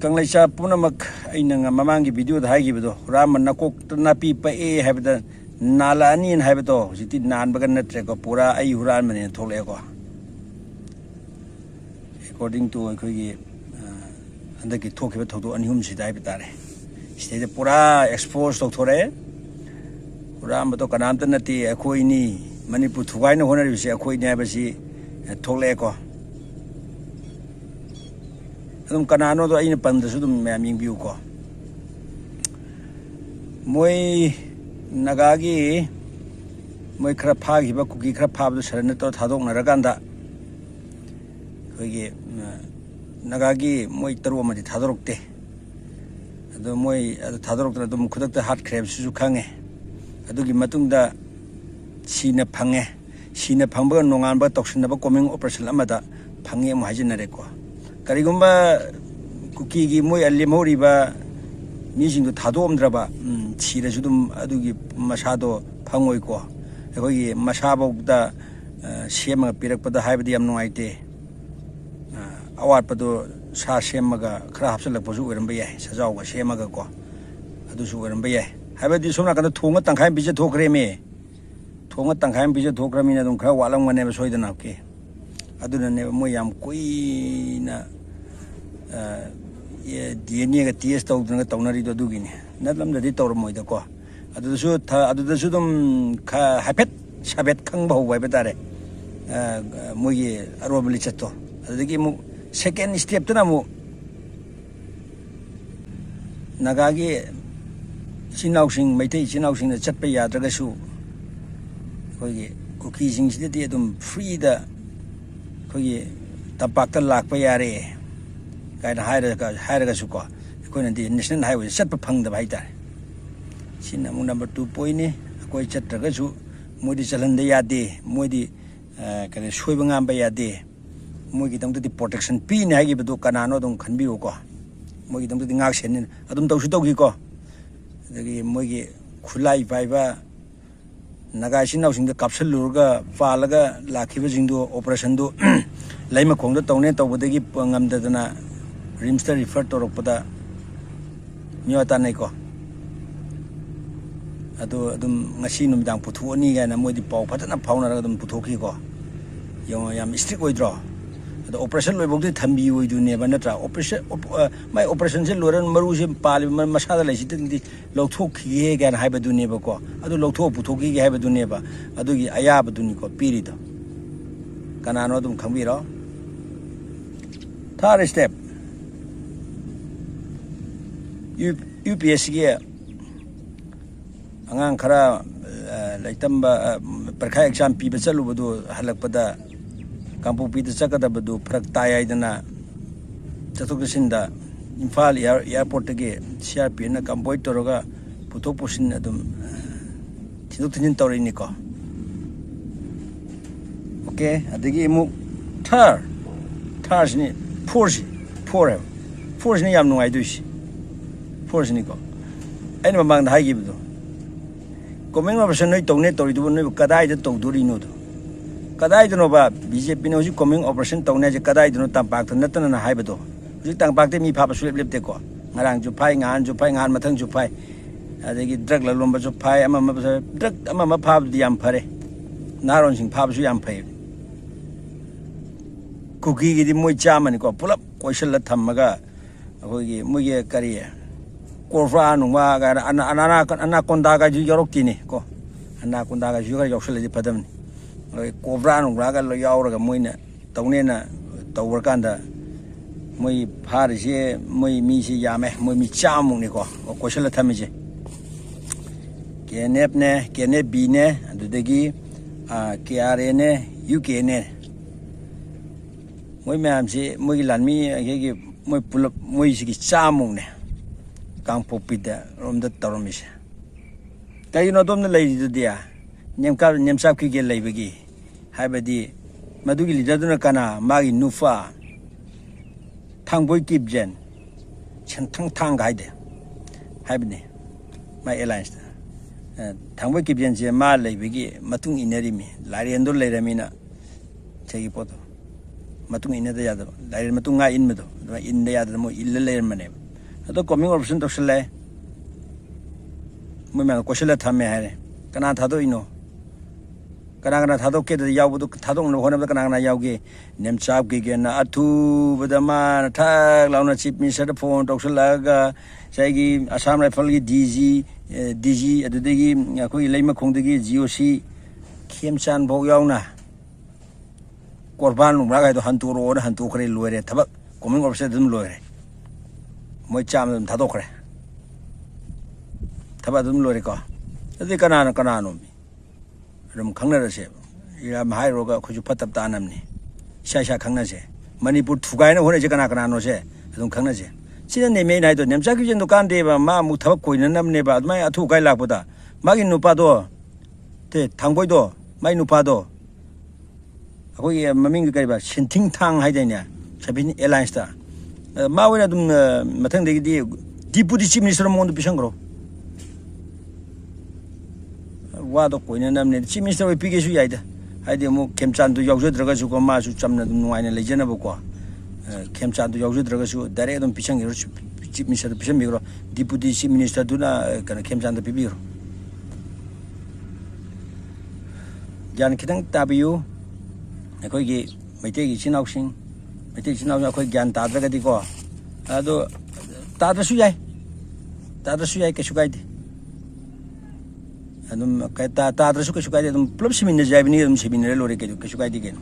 Kanglaicha Punamak in Mamangi video the Hagibido, Raman Nakok Napi Pae Habita Nala Ani and Habito, she did Nan Baganetreco, Pura Ayuraman and Tolego. According to a Kugi and the talk about Toto and whom she died. Stay the Pura exposed Doctore Ramato Kanantanati, a Koini, Maniput, Wine, Honor, you say a Koini Abbasi, a Tolego. Kanano do ay napandasudum maming view ko. Moy nagagi moy krapagi ba kuki krapab do sarana to thadok naraganda. Kogi nagagi moy taru madi thadorokte. Ado moy thadorok na dum khudakta hat kreb su khange. Adugi matungda sina phange. Sina phangba nongan ba toksin ba coming operation amada phange mo hajinare ko. Karigumba kuki moy alimoriba mising to thadomdraba chira sudum adugi masado phangoi ko ekoi masabokda sema pirakpada haibadi am nuaite awat pado sa semaga khra hapsalak posu oiramba yai sajau ga semaga ko adusu oiramba yai haibadi somna kana thonga tangkhai bije thokre me thonga tangkhai bije thokramina dum khra walang mane ba soidana ke aduna ne moy yam koina DNA ga TS tawdna tawnari do dugini nadlam dadi tawrmoida ko adudasu dum hapet sabet khangba ho bai betare mogi arobli chatto adagi mu second step tana mu nagagi chinausing maitai chinausing na chatpa yadraga su kogi kuki sing sidati dum free da kogi tapakta lakpa yare kaina hairaga su ko koina di national highway chatpa phangda bai tar sina mu number 2 point ni koi chatraga su modi chalanda yade modi kare soiba ngamba yade mogi tamdi protection pi ni hagi bedo kanano dum khanbiru ko mogi tamdi ngak sen adum tawsu tawgi ko dagi mogi khulai baiba nagashi nausing da kapsal lurga palaga lakhiba jingdo operation do laima khongda tawne tawbodagi ngamdadana rimster refer to rokpada nyota nei ko ado adum ngasi numdang puthu ani ga na modi pau phatana phauna ra dum puthoki ko yam strict oidro ado operation loibogdi thambi oidu ne ba natra operation mai operation se loran maru se pal masada lai sitindi lokthokhi he ga na haibadu ne ba ko ado lokthok puthoki ga haibadu ne ba ado gi aya badu ni ko piri do kanano dum khambiro third step UPSC angang khara laitamba parkha exam pi bachalu badu halakpada kampu pi da chakada badu prak tayaidana chatok sinda Imphal airport ge CRP na kampoi toroga puthok pusin adum thiduk thin tawrini ko okay adigi mu third ni force ni yam nungai duisi force ni ko aina mamang da hagi badu coming operation noi tawne tawridu noi kadai da tawduri no do kadai do ba BJP no ji coming operation tawne je kadai do tampak ta natana na haibado ji tampak te mi pha ba sulep lepte ko ngarang ju phai ngan mathang ju phai adegi drug la lomba ju phai ama ma drug ama ma pha di yam phare naron sing pha su yam phai kuki gi di moi chamani ko pulap koisal la thammaga akogi moige kariya korfa nungwa ga anaconda ga ju yorokti ni ko anaconda ga ju ga yoksel di padam ni kobra nungwa ga lo yauraga moina tawne na tawar kanda moi phar je moi mi si yame moi mi chamung ni ko koisal thami je kenep b ne adudagi KRA ne UK ne moi mam si moi lanmi ge moi pulap moi si chamung ne kang popida romda toromis kayo no dom na lay dito dia nyamsap ki gel lay bagi haibadi madugi lidaduna kana magi nufa thangboy kibjen thang gaide haibni my alliance thangboy kibjen je ma lay bagi matung inerimi lariendo lay ramina chegi poto matung ina da yada lai matung nga in medo in da yada mo illa le mane ado coming option to sele mo me ko sele thame hare kana thado ino kana thado ke da yaw bu thado no hona kana yaw ge nem chap ge na athu badama tha launa chief minister phone to sele ga sai gi assam rifle gi dg adudagi akoi leima khongdagi GOC khemchan bok yauna korban lumra ga do hantu ro hantu khre loire thabak coming officer dum loire moi cham dum thado khre thaba dum loire ko adi kana no mi rum khangna ra se ya mahai ro ga khoju phatap ta nam ni sha khangna se manipur thugai na hone je kana no se dum khangna se sina ne me nai do nemcha ki jen do kan de ba ma mu thabak koi na nam ne ba mai athu kai lak boda magi nu pa do te thangboi do mai nu pa do akoi maming kai ba sinthing thang hai dai ne sabin alliance ta ma wena dum mathang de di deputy chief minister mo do pisang ro wa do koi na nam ne chief minister we pige su yai da hai de mo kemchan do yawje draga su ko ma su chamna dum nuai na lejena ba ko kemchan do yawje draga su dare dum pisang ro chief minister pisang mi ro deputy chief minister do na kana kemchan do pibi ro jan kitang tabiu akoi gi maite gi chinau sing akoi gyan ta dra ga di ko ado ta da su yai ke su gai di adum ka ta da su ke su gai di dum plop simin ne jai ni dum simin re lore ke su gai di gen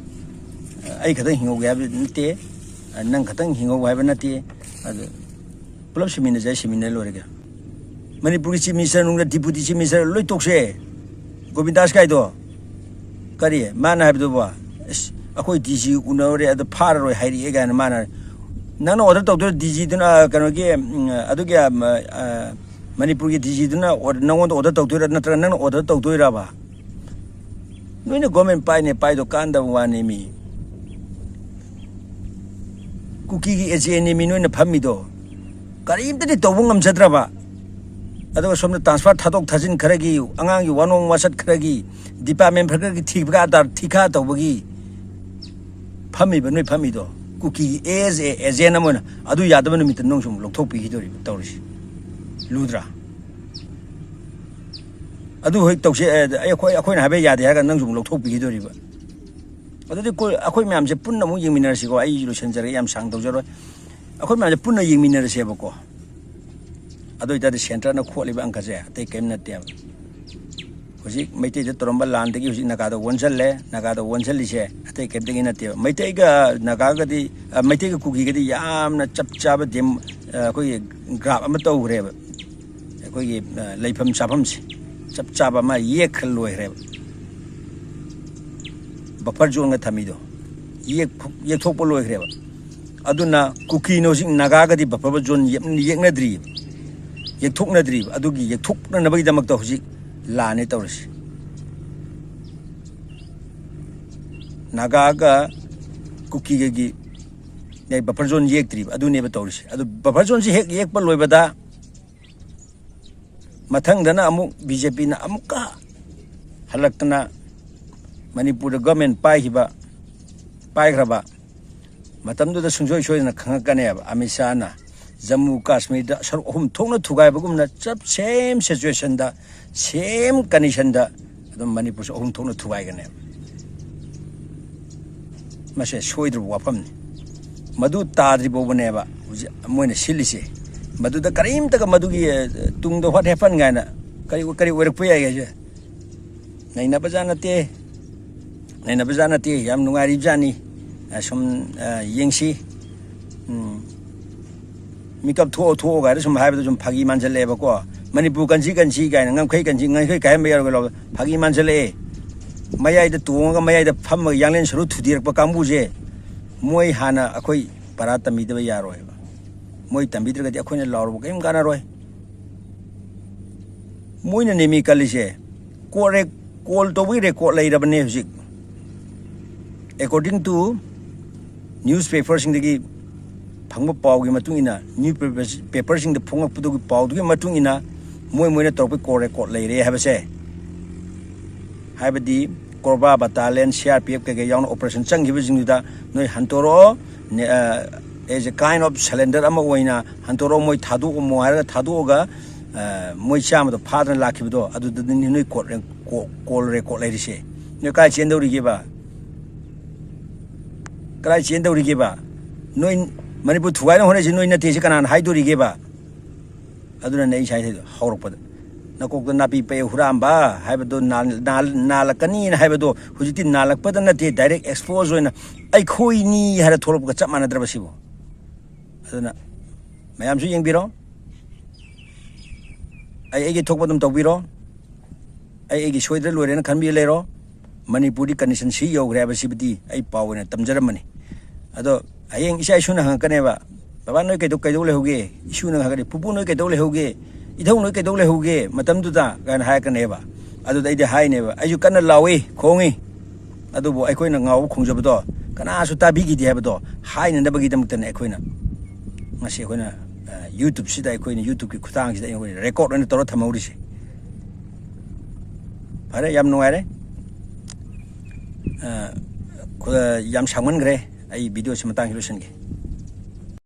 ai khadang hingo ga te nang khadang hingo ga ba na te ado plop simin ne jai simin re lore ke manipur gi chief minister nung deputy chief minister loi tok se govindas kai do kari mana habdu ba akoi dg unore ad phar roi hairi ega na mana nang order to dg duna kano ge adu ge manipur ge dg duna nang order to na tra nang order to ra ba noina government pai do kan da wa ne mi kuki gi ejeni mi noina phammi do karim te to bungam chadra ba ado somna transfer thadok thajin kharagi angang gi wanong wasat kharagi department phagi thikba dar thika to bagi phami ba noi phami do kuki as a agent amona adu yadaba numit nong sum lokthok pi hidori tawrisi ludra adu hoi tawse akoi na habe yade ha ga nang sum lokthok pi hidori ba adu ko akoi myam se punna mu yingminar si ko ai lo senjare yam sang dawjaro akoi myam se punna yingminar se ba ko ado ita de center na kholi ba angka je te kem na te hoji meite de toromba lan de gi hoji naga do wonsal li se te kem de gi na te meite ga naga ga di meite ga kugi ga di yam na chap chap dem koi grab ama to re ba koi leifam chapam si chap chap ma ye khal loi re buffer zone ga thami do ye thok po loi re ba aduna kuki no sing naga ga di buffer zone yek na dri yek thok na dri adugi yek thok na bagi damak to hoji la ne tawrisi naga ga kuki ga gi nei buffer zone yek dri adu ne ba tawrisi adu buffer zone si yek pa loi bada mathang dana amuk BJP na amuka halaktana manipur government pai graba matam do da sungsoi soi na khanga kane ba amisa na Jammu Kashmir da sar thongna thugai bagum na chap same situation da same condition da adum manipur so thongna thugai gane mase soidru wafam ni madu tadri bo bane ba moina silise madu da karim ta madu gi tung do what happen gaina kari work pu ya ge naina bajana te yam nungari jani som yengsi mikap tho ga sum haiba sum phagi manjale ba ko manipur kanji ga ngam khai kai me yar ga phagi manjale mayai da tuang ga mayai da pham ga yanglen suru thudir pa kambu je moi hana akoi parata mi da ya roi ba moi tambi da ga akoi na lawr ba kaim gana roi moi na nemi kalise correct call to we record lai da bane husik according to newspapers sing gi phangba paw gi matung ina newspaper sing de phongak pudu gi paw gi matung ina moi na torpe ko record lai re ha ba se ha ba di Korba Battalion CRPF ke yawn operation changi bijingda noi hantoro as a kind of cylinder ama oina hantoro moi thadu mo har thadu ga moi cham do phadan lakhido adu noi call record lai se noi kai chen do ri ge ba kai chen do ri ge ba noi Manipur thuai no hone noi na te se kanan hai do ri ge ba aduna nei sai haurok pa nakok na pi pe huramba haibado nalakani haibado hujiti nalakpada na te direct expose oina ai khoi ni hara tholop ka chap manadra basibo aduna mayam su yengbiro ai ge thokpadum tawbiro ai ge soidra lore na khanbi lero manipuri condition si yogre basibdi ai pawena tamjaramani ado ayeng isa isuna hankaneba baba noi ke do le hoge isuna hagari pupu noi ke do le hoge idau noi ke do le hoge matam du da gan ha ka neba adu dai de hai neba ayu kana lawi khongi adu bo ai koi na ngau khongjab do kana su ta bi gi de ba do hai na ba gi dam tan ai koi na ngasi koi na YouTube si dai koi na YouTube ki khutang si dai koi record ne tor thamau ri si pare yam no are yam sangman gre ai video si matang hilusan ge